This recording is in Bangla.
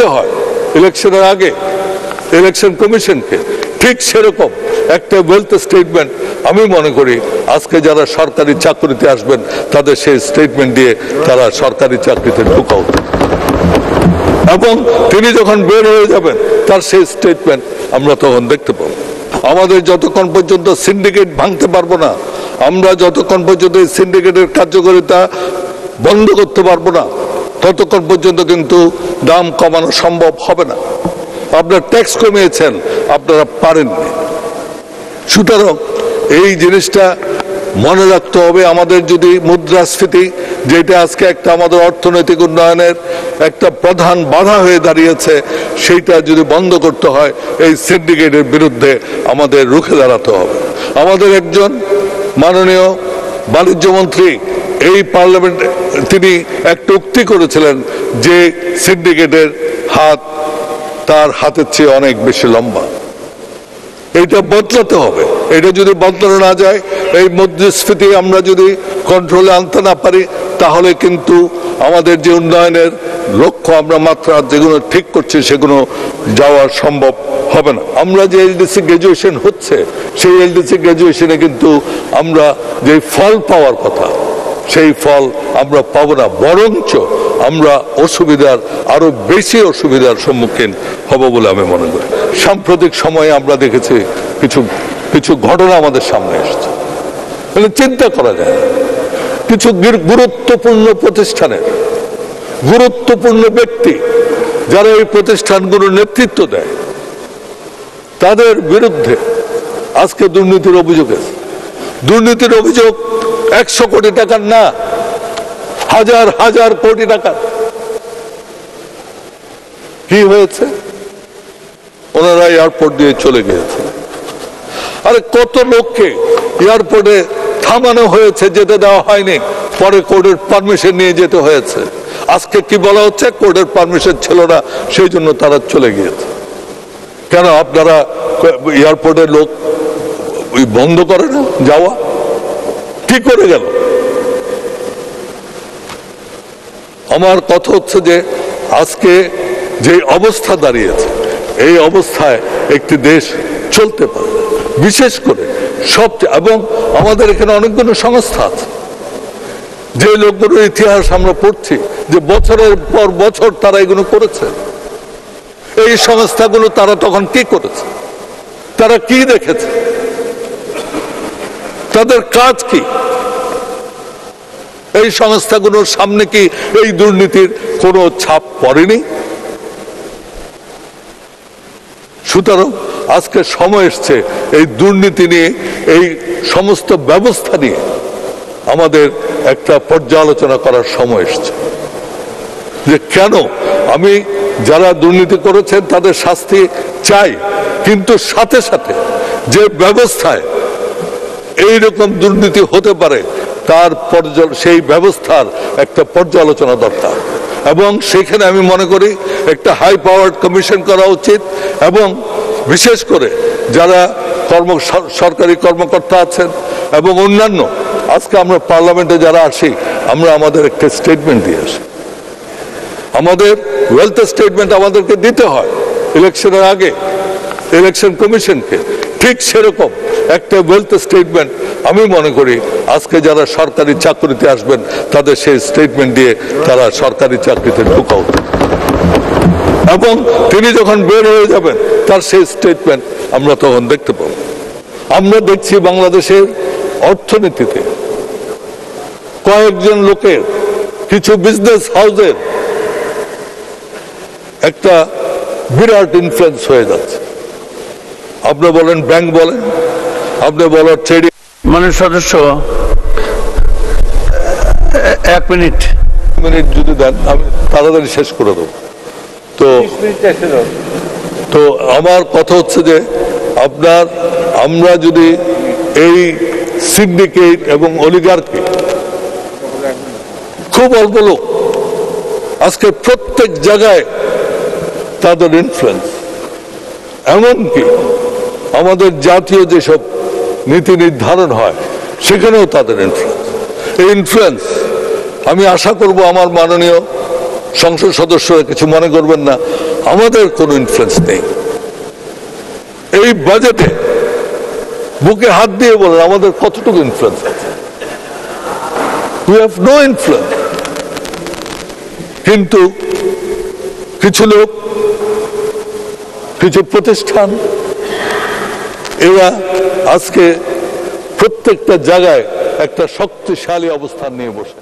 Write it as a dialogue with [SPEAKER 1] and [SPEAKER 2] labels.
[SPEAKER 1] দিতে হয় ইলেকশনের আগে ইলেকশন কমিশনকে, ঠিক সেরকম একটা ওয়েলথ স্টেটমেন্ট আমি মনে করি আজকে যারা সরকারি চাকরিতে আসবেন তাদের সেই স্টেটমেন্ট দিয়ে তারা সরকারি চাকরিতে ঢোকা উচিত, এবং তিনি যখন বের হয়ে যাবেন তার সেই স্টেটমেন্ট আমরা তখন দেখতে পাবো। আমাদের যতক্ষণ পর্যন্ত সিন্ডিকেট ভাঙতে পারবো না, আমরা যতক্ষণ পর্যন্ত এই সিন্ডিকেটের কার্যকারিতা বন্ধ করতে পারবো না, ততক্ষণ পর্যন্ত কিন্তু দাম কমানো সম্ভব হবে না। আপনারা ট্যাক্স কমিয়েছেন, আপনারা পারেননি। সুতরাং এই জিনিসটা মনে রাখতে হবে। আমাদের যদি মুদ্রাস্ফীতি, যেটা আজকে একটা আমাদের অর্থনৈতিক উন্নয়নের একটা প্রধান বাধা হয়ে দাঁড়িয়েছে, সেইটা যদি বন্ধ করতে হয় এই সিন্ডিকেটের বিরুদ্ধে আমাদের রুখে দাঁড়াতে হবে। আমাদের একজন মাননীয় বাণিজ্য মন্ত্রী এই পার্লামেন্টে তিনি একটা উক্তি করেছিলেন যে সিন্ডিকেটের হাত তার হাতের চেয়ে অনেক বেশি লম্বা। এটা বদলাতে হবে। এটা যদি বদলানো না যায়, এই মুদ্রাস্ফীতি আমরা যদি কন্ট্রোলে আনতে না পারি, তাহলে কিন্তু আমাদের যে উন্নয়নের লক্ষ্য আমরা মাত্রা যেগুলো ঠিক করছি সেগুলো যাওয়া সম্ভব হবে না। আমরা যে এলডিসি গ্র্যাজুয়েশন হচ্ছে, সেই এলডিসি গ্র্যাজুয়েশনে কিন্তু আমরা যে ফল পাওয়ার কথা সেই ফল আমরা পাবো না, বরঞ্চ আমরা আরো বেশি অসুবিধার সম্মুখীন হব বলে আমি মনে করি। সাম্প্রতিক সময়ে আমরা দেখেছি কিছু ঘটনা আমাদের সামনে এসেছে, চিন্তা করা যায়। কিছু গুরুত্বপূর্ণ প্রতিষ্ঠানের গুরুত্বপূর্ণ ব্যক্তি যারা এই প্রতিষ্ঠানগুলোর নেতৃত্ব দেয়, তাদের বিরুদ্ধে আজকে দুর্নীতির অভিযোগ আছে। দুর্নীতির অভিযোগ 100 কোটি টাকার না, হাজার হাজার কোটি টাকা। কি হয়েছে? ওনারা এয়ারপোর্ট দিয়ে চলে গিয়েছে। আরে কত লোককে এয়ারপোর্টে থামানো হয়েছে, যেতে দেওয়া হয়নি, পরে কোর্টের পারমিশন নিয়ে যেতে হয়েছে। আজকে কি বলা হচ্ছে? কোর্টের পারমিশন ছিল না, সেই জন্য তারা চলে গিয়েছে। কেন আপনারা এয়ারপোর্টের লোক বন্ধ করে না যাওয়া? কি করে গেল? আমার কথা হচ্ছে যে আজকে যে অবস্থা দাঁড়িয়েছে, এই অবস্থায় একটি দেশ চলতে পারে, বিশেষ করে এবং আমাদের এখানে অনেকগুলো সংস্থা আছে, যে লোকগুলোর ইতিহাস আমরা পড়ছি যে বছরের পর বছর তারা এগুলো করেছে। এই সংস্থাগুলো তারা তখন কি করেছে? তারা কি দেখেছে? তাদের কাজ কি? এই সংস্থাগুলোর সামনে কি এই দুর্নীতির কোনো ছাপ পড়েনি? সুতরাং আজকে সময় এসছে এই দুর্নীতি নিয়ে, এই সমস্ত ব্যবস্থা নিয়ে আমাদের একটা পর্যালোচনা করার সময় এসছে, যে কেন আমি যারা দুর্নীতি করেছেন তাদের শাস্তি চাই, কিন্তু সাথে সাথে যে ব্যবস্থায় এইরকম দুর্নীতি হতে পারে তার সেই ব্যবস্থার একটা পর্যালোচনা দরকার। এবং সেখানে আমি মনে করি একটা হাই পাওয়ার্ড কমিশন করা উচিত, এবং বিশেষ করে যারা সরকারি কর্মকর্তা আছেন এবং অন্যান্য, আজকে আমরা পার্লামেন্টে যারা আসি, আমরা আমাদের একটা স্টেটমেন্ট দিয়ে আসি। আমাদের ওয়েলথ স্টেটমেন্ট আমাদেরকে দিতে হয় ইলেকশনের আগে ইলেকশন কমিশনকে, ঠিক সেরকম একটা ওয়েলথ স্টেটমেন্ট আমি মনে করি আজকে যারা সরকারি চাকরিতে আসবেন তাদের সেই স্টেটমেন্ট দিয়ে তারা সরকারি চাকরিতে ঢোকা উচিত, এবং তিনি যখন বের হয়ে যাবেন তার সেই স্টেটমেন্ট আমরা তখন দেখতে পাবো। আমরা দেখছি বাংলাদেশের অর্থনীতিতে কয়েকজন লোকের, কিছু বিজনেস হাউসের একটা বিরাট ইনফ্লুয়েন্স হয়ে যাচ্ছে। আপনি বলেন ব্যাংক, বলেন আপনি বলেন ট্রেডিং।
[SPEAKER 2] মাননীয় সদস্য 1 মিনিট
[SPEAKER 1] যদি দেন আমি তাড়াতাড়ি শেষ করে দেবো। তো আমার কথা হচ্ছে যে আমরা যদি এই সিন্ডিকেট এবং অলিগার্কি, খুব অল্প লোক আজকে প্রত্যেক জায়গায় তাদের ইনফ্লুয়েন্স, এমনকি আমাদের জাতীয় যেসব নীতি নির্ধারণ হয় সেখানেও তাদের ইনফ্লুয়েন্স। এই ইনফ্লুয়েন্স আমি আশা করব আমার মাননীয় সংসদ সদস্যরা কিছু মনে করবেন না, আমাদের কোনো ইনফ্লুয়েন্স নেই। এই বাজেটে বুকে হাত দিয়ে বলেন আমাদের কতটুকু ইনফ্লুয়েন্স আছে? We have no influence. কিন্তু কিছু লোক, কিছু প্রতিষ্ঠান, এরা আজকে প্রত্যেকটা জায়গায় একটা শক্তিশালী অবস্থান নিয়ে বসে।